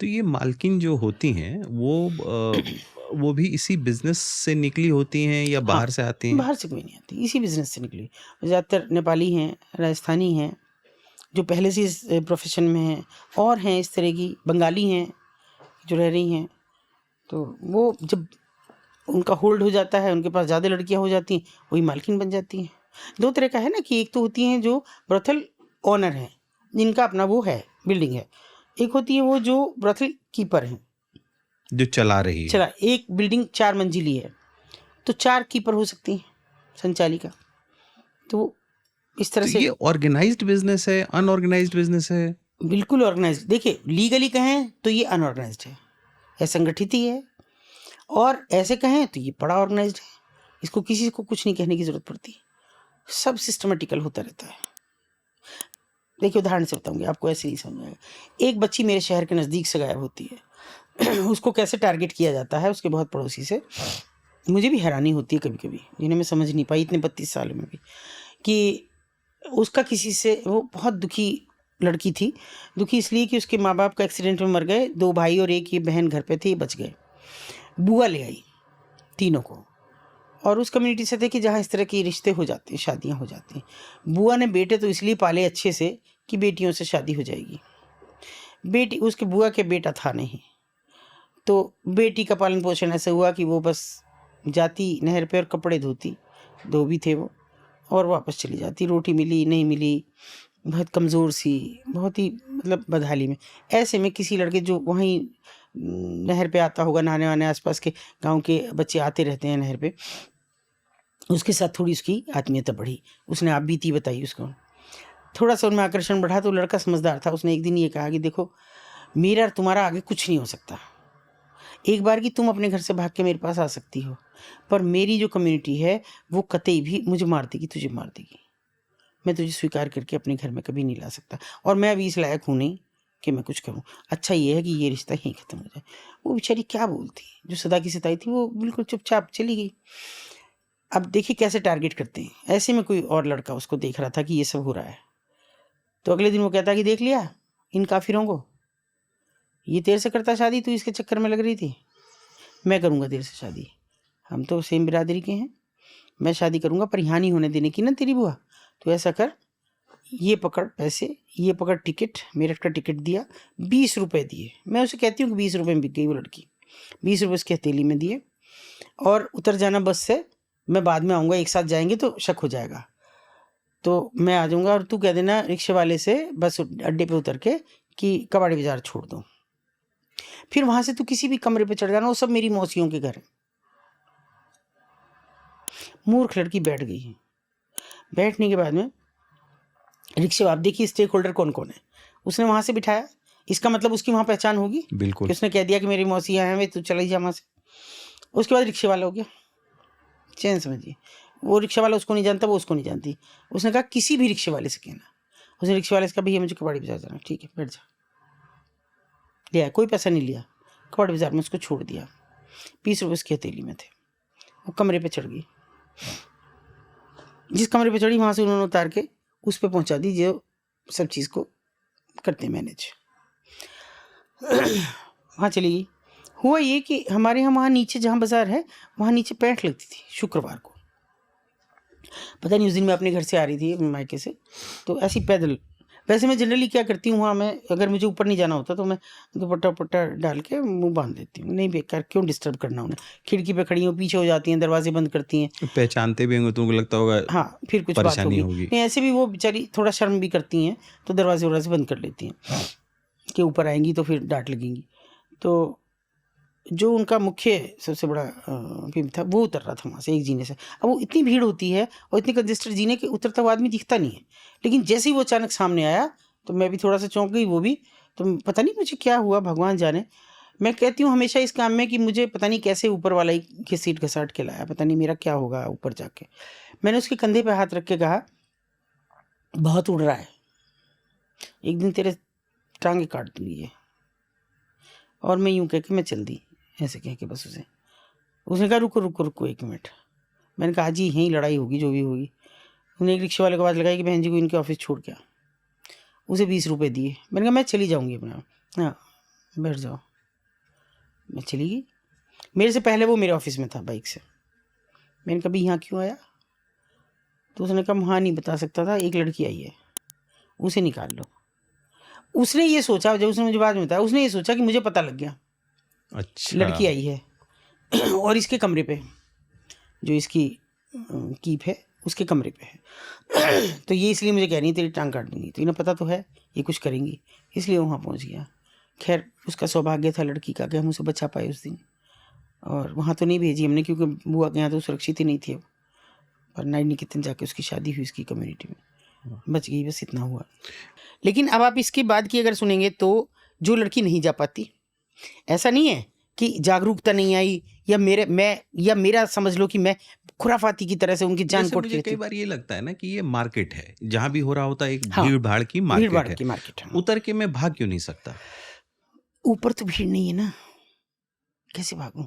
तो ये मालकिन जो होती हैं वो भी इसी बिज़नेस से निकली होती हैं या हाँ, बाहर से आती हैं? बाहर से कोई नहीं आती, इसी बिज़नेस से निकली। ज़्यादातर नेपाली हैं, राजस्थानी हैं, जो पहले से इस प्रोफ़ेशन में हैं, और हैं इस तरह की, बंगाली हैं, जो रह रही हैं। तो वो जब उनका होल्ड हो जाता है, उनके पास ज़्यादा लड़कियाँ हो जाती हैं, वही मालकिन बन जाती हैं। 2 तरह का है ना, कि एक तो होती हैं जो ब्रोथल ओनर हैं, जिनका अपना वो है, बिल्डिंग है। एक होती है वो जो ब्रोथल कीपर हैं। जो चला रही है। चला एक बिल्डिंग 4 मंजिली है, तो 4 कीपर हो सकती हैं, संचालिका। तो इस तरह तो से ये ऑर्गेनाइज़्ड बिज़नेस है, अनऑर्गेनाइज़्ड बिज़नेस है? बिल्कुल ऑर्गेनाइज़्ड। देखिए, लीगली कहें तो ये अनऑर्गेनाइज़्ड है, असंगठित ही है, और ऐसे कहें तो ये बड़ा ऑर्गेनाइज़्ड है। इसको किसी को कुछ नहीं कहने की ज़रूरत पड़ती, सब सिस्टमैटिकल होता रहता है। देखिए, उदाहरण से बताऊँगी, आपको ऐसे नहीं समझ में आएगा। एक बच्ची मेरे शहर के नज़दीक से गायब होती है। उसको कैसे टारगेट किया जाता है उसके बहुत पड़ोसी से, मुझे भी हैरानी होती है कभी-कभी, जिन्हें मैं समझ नहीं पाई इतने 32 सालों में भी, कि उसका किसी से, वो बहुत दुखी लड़की थी। दुखी इसलिए कि उसके माँ-बाप का एक्सीडेंट में मर गए, 2 भाई और 1 ये बहन घर पे थे, ये बच गए। बुआ ले आई तीनों को, और उस कम्युनिटी से थे कि जहाँ इस तरह के रिश्ते हो जाते हैं, शादियाँ हो जाती हैं। बुआ ने बेटे तो इसलिए पाले अच्छे से कि बेटियों से शादी हो जाएगी। बेटी, उसके बुआ के बेटा था नहीं, तो बेटी का पालन-पोषण ऐसे हुआ कि वो बस जाती नहर पे और कपड़े धोती, धोबी थे वो, और वापस चली जाती। रोटी मिली, नहीं मिली, बहुत कमज़ोर सी, बहुत ही मतलब बदहाली में। ऐसे में किसी लड़के जो वहीं नहर पे आता होगा नहाने-वहाने, आस-पास के गाँव के बच्चे आते रहते हैं नहर पे, उसके साथ थोड़ी उसकी आत्मीयता बढ़ी। उसने आप बीती बताई उसको। थोड़ा-सा उनमें आकर्षण बढ़ा, तो लड़का समझदार था, उसने एक दिन ये कहा कि देखो, मेरा और तुम्हारा आगे कुछ नहीं हो सकता। एक बार की तुम अपने घर से भाग के मेरे पास आ सकती हो, पर मेरी जो कम्युनिटी है वो कतई भी मुझे मार देगी, तुझे मार देगी। मैं तुझे स्वीकार करके अपने घर में कभी नहीं ला सकता, और मैं अभी इस लायक हूँ नहीं कि मैं कुछ करूँ। अच्छा ये है कि ये रिश्ता यहीं ख़त्म हो जाए। वो बेचारी क्या बोलती, जो सदा की सताई थी, वो बिल्कुल चुपचाप चली गई। अब देखिए कैसे टारगेट करते हैं। ऐसे में कोई और लड़का उसको देख रहा था कि ये सब हो रहा है, तो अगले दिन वो कहता कि देख लिया इन काफिरों को, ये तेरे से करता शादी, तू इसके चक्कर में लग रही थी। मैं करूँगा तेरे से शादी, हम तो सेम बिरादरी के हैं, मैं शादी करूँगा, पर यहाँ नहीं होने देने की ना तेरी बुआ। तो ऐसा कर, ये पकड़ पैसे, ये पकड़ टिकट, मेरठ का टिकट दिया, 20 रुपये दिए। मैं उसे कहती हूँ कि 20 रुपये में बिक गई वो लड़की। 20 रुपये उसकी हथेली में दिए, और उतर जाना बस से, मैं बाद में आऊँगा, एक साथ जाएंगे तो शक हो जाएगा, तो मैं आ जाऊँगा, और तू कह देना रिक्शे वाले से बस अड्डे पे उतर के कि कबाड़ी बाज़ार छोड़ दो। फिर वहाँ से तू किसी भी कमरे पे चढ़ जाना, वो सब मेरी मौसियों के घर हैं। मूर्ख लड़की बैठ गई है। बैठने के बाद में रिक्शे, आप देखिए स्टेक होल्डर कौन कौन है, उसने वहाँ से बिठाया, इसका मतलब उसकी वहाँ पहचान होगी कि बिल्कुल। उसने कह दिया कि मेरी मौसी यहाँ है, वे तू चला ही जा वहाँ से। उसके बाद रिक्शे वाला हो गया, चैन समझिए। वो रिक्शा वाला उसको नहीं जानता, वो उसको नहीं जानती। उसने कहा किसी भी रिक्शे वाले से कहना। उसने रिक्शे वाले से कहा भैया मुझे कबाड़ी बाज़ार जाना है। ठीक है बैठ जा। लिया, कोई पैसा नहीं लिया, कबाड़ी बाज़ार में उसको छोड़ दिया। 20 रुपये उसकी हथेली में थे। वो कमरे पे चढ़ गई, जिस कमरे पे चढ़ी वहाँ से उन्होंने उतार के उस पे पहुँचा दी जो सब चीज़ को करते मैनेज। वहाँ चली गई। हुआ ये कि हमारे यहाँ वहाँ नीचे जहाँ बाज़ार है, वहाँ नीचे पैंठ लगती थी शुक्रवार को। पता नहीं उस दिन मैं अपने घर से आ रही थी अपने मायके से, तो ऐसी पैदल, वैसे मैं जनरली क्या करती हूँ वहाँ, मैं अगर मुझे ऊपर नहीं जाना होता तो मैं दुपट्टा उपट्टा डाल के मुँह बांध देती हूँ, नहीं बेकार क्यों डिस्टर्ब करना उन्हें। खिड़की पे खड़ी हूँ, पीछे हो जाती हैं, दरवाजे बंद करती हैं। पहचानते भी होंगे तो उनको लगता होगा हाँ, फिर कुछ बात परेशानी होगी। होगी। नहीं, ऐसे भी वो बेचारी थोड़ा शर्म भी करती हैं, तो दरवाजे वरवाजे बंद कर लेती हैं कि ऊपर आएंगी तो फिर डांट लगेंगी। तो जो उनका मुख्य सबसे बड़ा पिंप था, वो उतर रहा था वहाँ से एक जीने से। अब वो इतनी भीड़ होती है और इतनी कंजेस्टेड जीने के, उतरता हुआ आदमी दिखता नहीं है, लेकिन जैसे ही वो अचानक सामने आया तो मैं भी थोड़ा सा चौंक गई, वो भी। तो पता नहीं मुझे क्या हुआ, भगवान जाने। मैं कहती हूँ हमेशा इस काम में कि मुझे पता नहीं कैसे ऊपर वाला ही घसीट घसाट के लाया, पता नहीं मेरा क्या होगा ऊपर जाके। मैंने उसके कंधे पे हाथ रख के कहा बहुत उड़ रहा है, एक दिन तेरे टांगे काट दूंगी ये। और मैं यूं कह के मैं चल दी, ऐसे कह के बस उसे। उसने कहा रुको रुको रुको 1 मिनट। मैंने कहा जी यहीं लड़ाई होगी जो भी होगी। उन्हें एक रिक्शे वाले को आवाज़ लगाई कि बहन जी को इनके ऑफिस छोड़ के आ। उसे 20 रुपये दिए। मैंने कहा मैं चली जाऊँगी अपना, हाँ बैठ जाओ। मैं चली गई। मेरे से पहले वो मेरे ऑफिस में था बाइक से। मैंने कहा, यहाँ क्यों आया? तो उसने कहा, वहाँ नहीं बता सकता था, एक लड़की आई है, उसे निकाल लो। उसने ये सोचा, जब उसने मुझे बाद में बताया, उसने ये सोचा कि मुझे पता लग गया अच्छा। लड़की आई है और इसके कमरे पे, जो इसकी कीप है उसके कमरे पे है तो ये इसलिए मुझे कह रही है तेरी टांग काट दूंगी। तो इन्हें पता तो है ये कुछ करेंगी, इसलिए वहाँ पहुँच गया। खैर उसका सौभाग्य था लड़की का कि हम उसे बचा पाए उस दिन, और वहाँ तो नहीं भेजी हमने क्योंकि बुआ के यहाँ तो सुरक्षित ही नहीं थी। पर नाइट निकेतन जाके उसकी शादी हुई उसकी कम्युनिटी में, बच गई, बस इतना हुआ। लेकिन अब आप इसके बाद की अगर सुनेंगे तो जो लड़की नहीं जा पाती, ऐसा नहीं है कि जागरूकता नहीं आई या मेरा समझ लो कि मैं खुराफाती की तरह से उनकी जान जैसे कोट मुझे लेती कई हूँ। बार ये लगता है ना कि ये मार्केट है, जहाँ भी हो रहा होता है एक हाँ, भीड़ भाड़ की भीड़ मार्केट भाड़ है। की मार्केट है। उतर के मैं भाग क्यों नहीं सकता? ऊपर तो भीड़ नहीं है ना, कैसे भागूं?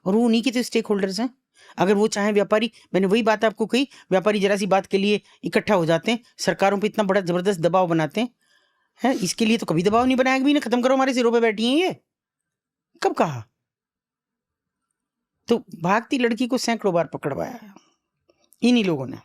और वो उन्हीं के तो स्टेक होल्डर्स हैं। अगर वो चाहे व्यापारी, मैंने वही बात आपको कही, व्यापारी जरा सी बात के लिए इकट्ठा हो जाते हैं, सरकारों पे इतना बड़ा जबरदस्त दबाव बनाते हैं। इसके लिए तो कभी दबाव नहीं बनाया कभी ना, खत्म करो हमारे सिरों पे बैठी हैं ये, कब कहा? तो भागती लड़की को सैकड़ों बार पकड़वाया इन्हीं लोगों ने।